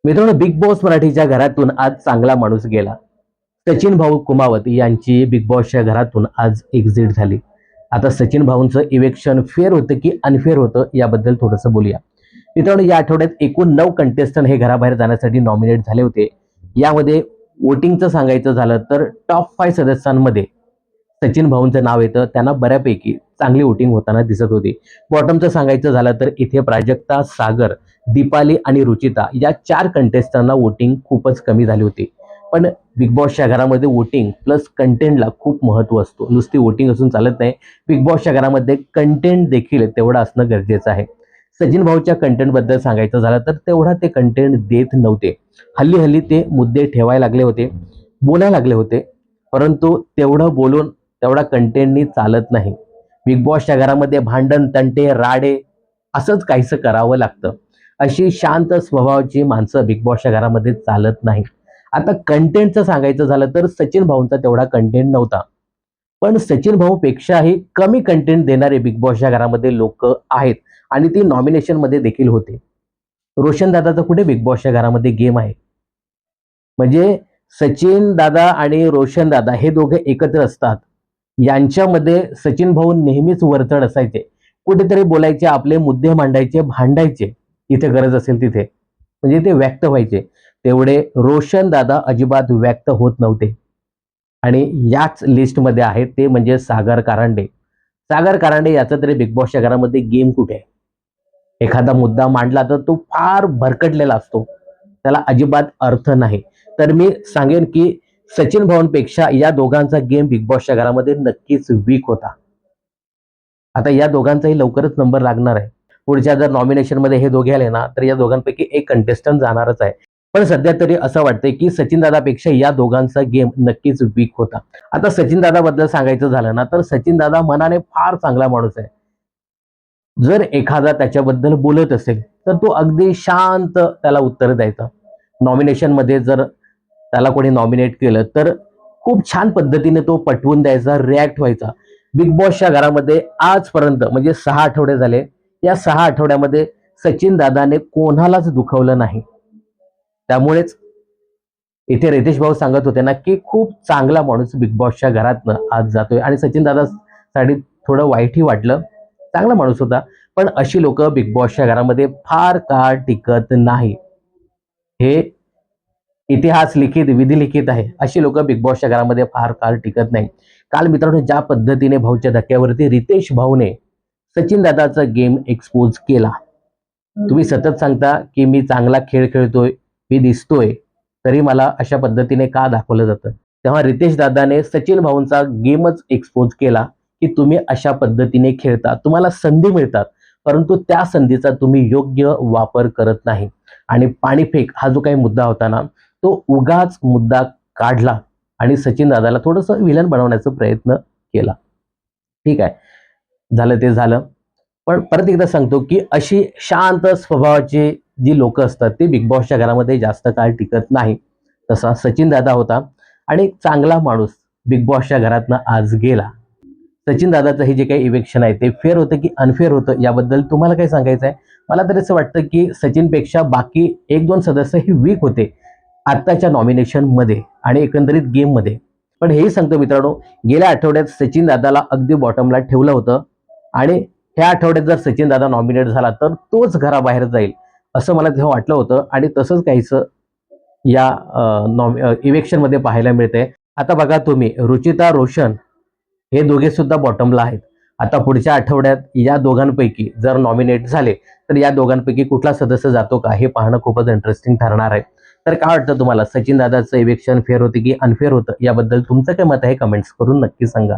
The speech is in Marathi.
मित्रांनो, बिग बॉस मराठीच्या घरातून आज चांगला माणूस गेला. सचिन भाऊ कुमावत यांची बिग बॉसच्या घरातून आज एक्झिट झाली. आता सचिन भाऊंचं इलेक्शन फेअर होतं की अनफेअर होतं याबद्दल थोडंसं बोलूया. मित्रांनो, या आठवड्यात एकूण 9 कंटेस्टंट हे घराबाहेर जाण्यासाठी नॉमिनेट झाले होते. यामध्ये वोटिंगचं सांगायचं झालं तर टॉप 5 सदस्यांमध्ये सचिन भाऊंचं नाव येतं. त्यांना बऱ्यापैकी चांगली वोटिंग होताना दिसत होती. बॉटमचं सांगायचं झालं तर इथे प्राजक्ता, सागर, दीपाली आणि रुचिता या 4 कंटेस्टंटना वोटिंग खूपच कमी झाली होती. पण बिग बॉसच्या घरामध्ये वोटिंग प्लस कंटेंटला खूप महत्त्व असतो. नुसती वोटिंग असून चालत नाही. बिग बॉसच्या घरामध्ये कंटेंट देखील तेवढं असणं गरजेचं आहे. सचिन भाऊच्या कंटेंटबद्दल सांगायचं झालं तर तेवढा ते कंटेंट देत नव्हते. हल्ली हल्ली ते मुद्दे ठेवायला लागले होते, बोलायला लागले होते, परंतु तेवढं बोलून तेवढा कंटेंटनी चालत नाही. बिग बॉसच्या घरामध्ये भांडण, तंटे, राडे असंच काहीसं करावं लागतं. अशी शांत स्वभावाची माणसं बिग बॉसच्या घरामध्ये चालत नाही. आता कंटेंटचं सांगायचं झालं तर सचिन भाऊंचा तेवढा कंटेंट नव्हता. पण सचिन भाऊपेक्षाही कमी कंटेंट देणारे बिग बॉसच्या घरामध्ये लोक आहेत आणि ती नॉमिनेशनमध्ये देखील होते. रोशन दादाचा कुठे बिग बॉसच्या घरामध्ये गेम आहे? म्हणजे सचिन दादा आणि रोशन दादा हे दोघे एकत्र असतात. यांच्यामध्ये सचिन भाऊ नेहमीच वरचढ असायचे. कुठेतरी बोलायचे, आपले मुद्दे मांडायचे, भांडायचे इथे गरज असेल तिथे, म्हणजे ते व्यक्त व्हायचे. तेवढे रोशन दादा अजिबात व्यक्त होत नव्हते. आणि याच लिस्टमध्ये आहे ते म्हणजे सागर कारंडे. सागर कारंडे याचा तरी बिग बॉसच्या घरामध्ये गेम कुठे आहे? एखादा मुद्दा मांडला तर तो फार भरकटलेला असतो, त्याला अजिबात अर्थ नाही. तर मी सांगेन की सचिन भाऊंपेक्षा या दोघांचा गेम बिग बॉसच्या घरामध्ये नक्कीच वीक होता. आता या दोघांचाही लवकरच नंबर लागणार आहे. पुढच्या जर नॉमिनेशनमध्ये हे दोघे आले ना, तर या दोघांपैकी एक कंटेस्टंट जाणारच आहे. पण सध्या तरी असं वाटतंय की सचिन दादापेक्षा या दोघांचा गेम नक्कीच वीक होता. आता सचिन दादाबद्दल सांगायचं झालं ना, तर सचिन दादा मनाने फार चांगला माणूस आहे. जर एखादा त्याच्याबद्दल बोलत असेल तर तो अगदी शांत त्याला उत्तर द्यायचा. नॉमिनेशनमध्ये जर त्याला कोणी नॉमिनेट केलं तर खूप छान पद्धतीने तो पटवून द्यायचा, रिॲक्ट व्हायचा. बिग बॉसच्या घरामध्ये आजपर्यंत म्हणजे 6 आठवडे झाले. या 6 आठवड्यामध्ये सचिन दादाने कोणालाच दुखवलं नाही. त्यामुळेच इथे रितेश भाऊ सांगत होते ना, की खूप चांगला माणूस बिग बॉसच्या घरातनं आज जातोय आणि सचिन दादासाठी थोडं वाईटही वाटलं. चांगला माणूस होता. पण अशी लोक बिग बॉसच्या घरामध्ये फार काळ टिकत नाही. हे इतिहास लिखित, विधी लिखित आहे. अशी लोक बिग बॉसच्या घरामध्ये फार काळ टिकत नाही. काल मित्रांनो, ज्या पद्धतीने भाऊच्या धक्क्यावरती रितेश भाऊने सचिन दादाचा गेम एक्सपोज केला. तुम्ही सतत सांगता की मी चांगला खेळ खेळतोय, मी दिसतोय, तरी मला अशा पद्धतीने का दाखवलं जातं? तेव्हा रितेश दादाने सचिन भाऊंचा गेमच एक्सपोज केला की तुम्ही अशा पद्धतीने खेळता, तुम्हाला संधी मिळतात, परंतु त्या संधीचा तुम्ही योग्य वापर करत नाही. आणि पाणीफेक हा जो काही मुद्दा होता ना, तो उगाच मुद्दा काढला आणि सचिन दादाला थोडंसं विलन बनवण्याचा प्रयत्न केला. ठीक आहे, झालं ते झालं. पण परत एकदा सांगतो की अशी शांत स्वभावाची जी लोक असतात ते बिग बॉसच्या घरामध्ये जास्त काळ टिकत नाही. तसा सचिन दादा होता आणि एक चांगला माणूस बिग बॉसच्या घरातनं आज गेला. सचिन दादाचं हे जे काही इलेक्शन आहे ते फेअर होतं की अनफेअर होतं याबद्दल तुम्हाला काय सांगायचं आहे? मला तरी असं वाटतं की सचिनपेक्षा बाकी 1-2 सदस्य हे वीक होते आत्ताच्या नॉमिनेशनमध्ये आणि एकंदरीत गेममध्ये. पण हेही सांगतो मित्रांनो, गेल्या आठवड्यात सचिन दादाला अगदी बॉटमला ठेवलं होतं आणि ह्या आठवड्यात जर सचिन दादा नॉमिनेट झाला तर तोच घराबाहेर जाईल असं मला तेव्हा वाटलं होतं आणि तसंच काहीसं या इलेक्शनमध्ये पाहायला मिळतंय. आता बघा तुम्ही, रुचिता, रोशन हे दोघे सुद्धा बॉटमला आहेत. आता पुढच्या आठवड्यात या दोघांपैकी जर नॉमिनेट झाले तर या दोघांपैकी कुठला सदस्य जातो का हे पाहणं खूपच इंटरेस्टिंग ठरणार आहे. तर काय वाटतं तुम्हाला, सचिन दादाचं इलेक्शन फेअर होते की अनफेअर होतं? याबद्दल तुमचं काय मत आहे कमेंट्स करून नक्की सांगा.